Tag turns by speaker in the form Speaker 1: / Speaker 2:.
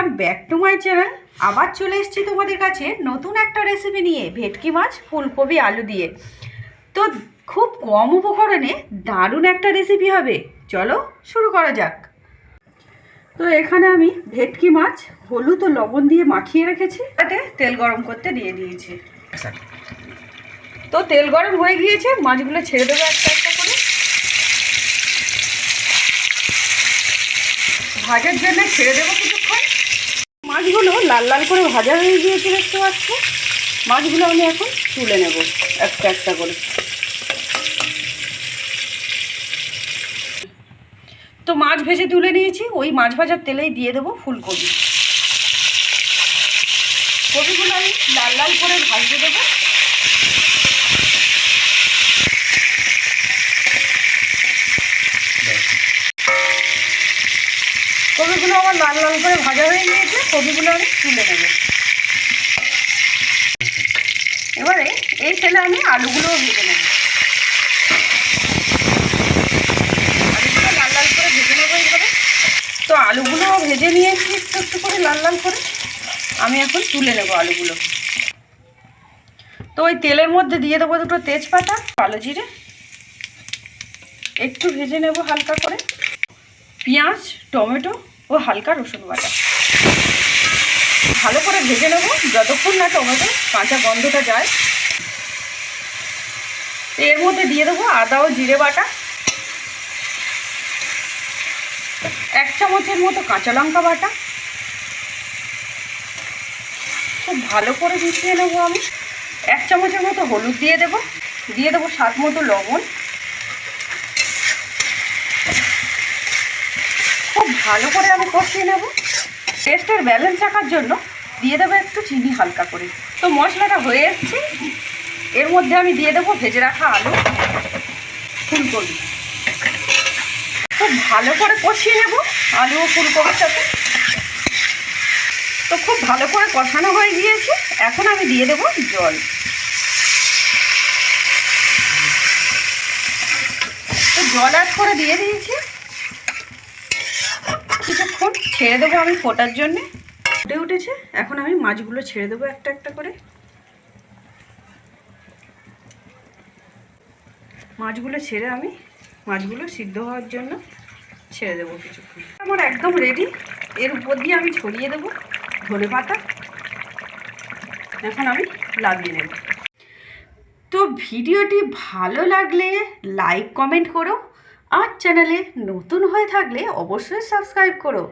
Speaker 1: Welcome back to my channel. আবার চলে এসেছি তোমাদের কাছে নতুন একটা রেসিপি নিয়ে, ভেটকি মাছ ফুলকপি আলু দিয়ে। তো খুব কম উপকরণে দারুণ একটা রেসিপি হবে, চলো শুরু করা যাক। তো এখানে আমি ভেটকি মাছ হলুদ ও লবণ দিয়ে মাখিয়ে রেখেছি, তাতে তেল গরম করতে দিয়ে দিয়েছি। তো তেল গরম হয়ে গিয়েছে, মাছগুলো ছেড়ে দেবো একটা একটা করে। ভাজার জন্য ছেড়ে দেবো কিছুক্ষণ। মাছগুলো লাল লাল করে ভাজা হয়ে গিয়েছে, দেখতে পাচ্ছ। মাছগুলো আমি এখন তুলে নেব একটা একটা করে। তো মাছ ভেজে তুলে নিয়েছি, ওই মাছ ভাজার তেলেই দিয়ে দেবো ফুলকপি। কপিগুলো আমি লাল লাল করে ভাজতে দেবো। কপিগুলো আমার লাল লাল করে ভাজা হয়ে গিয়েছে, কপিগুলো আমি তুলে নেব। এবারে এই তেলে আমি আলুগুলোও ভেজে নেব। আলুগুলো লাল লাল করে ভেজে নেবো এইভাবে। তো আলুগুলো ভেজে নিয়েছি একটু একটু করে লাল লাল করে, আমি এখন তুলে নেব আলুগুলো। তো ওই তেলের মধ্যে দিয়ে দেবো দুটো তেজপাতা, কালো জিরে, একটু ভেজে নেব হালকা করে, পেঁয়াজ, টমেটো ও হালকা রসুন বাটা। ভালো করে ভেজে নেব যতক্ষণ না টমেটো কাঁচা গন্ধটা যায়। এর মধ্যে দিয়ে দেবো আদা ও জিরে বাটা, 1 চামচের মতো কাঁচা লঙ্কা বাটা। খুব ভালো করে মিশিয়ে নেবো আমি। 1 চামচের মতো হলুদ দিয়ে দেবো স্বাদ মতো লবণ। খুব ভালো করে আমি কষিয়ে নেব। টেস্টের ব্যালেন্স রাখার জন্য দিয়ে দেবো একটু চিনি হালকা করে। তো মশলাটা হয়ে এসছে, এর মধ্যে আমি দিয়ে দেবো ভেজে রাখা আলু, ফুলকপি। খুব ভালো করে কষিয়ে নেব আলু ও ফুলকপির সাথে। তো খুব ভালো করে কষানো হয়ে গিয়েছে, এখন আমি দিয়ে দেবো জল। তো জল অ্যাড করে দিয়ে দিয়েছি, কিছুক্ষণ ছেড়ে দেবো আমি ফোটার জন্যে। ফুটে উঠেছে, এখন আমি মাছগুলো ছেড়ে দেবো একটা একটা করে। মাছগুলো ছেড়ে আমি মাছগুলো সিদ্ধ হওয়ার জন্য ছেড়ে দেবো কিছুক্ষণ। আমার একদম রেডি। এর উপর দিয়ে আমি ছড়িয়ে দেবো ধনেপাতা। এখন আমি লাগিয়ে নেব। তো ভিডিওটি ভালো লাগলে লাইক কমেন্ট করো, আর চ্যানেলে নতুন হয়ে থাকলে অবশ্যই সাবস্ক্রাইব করো।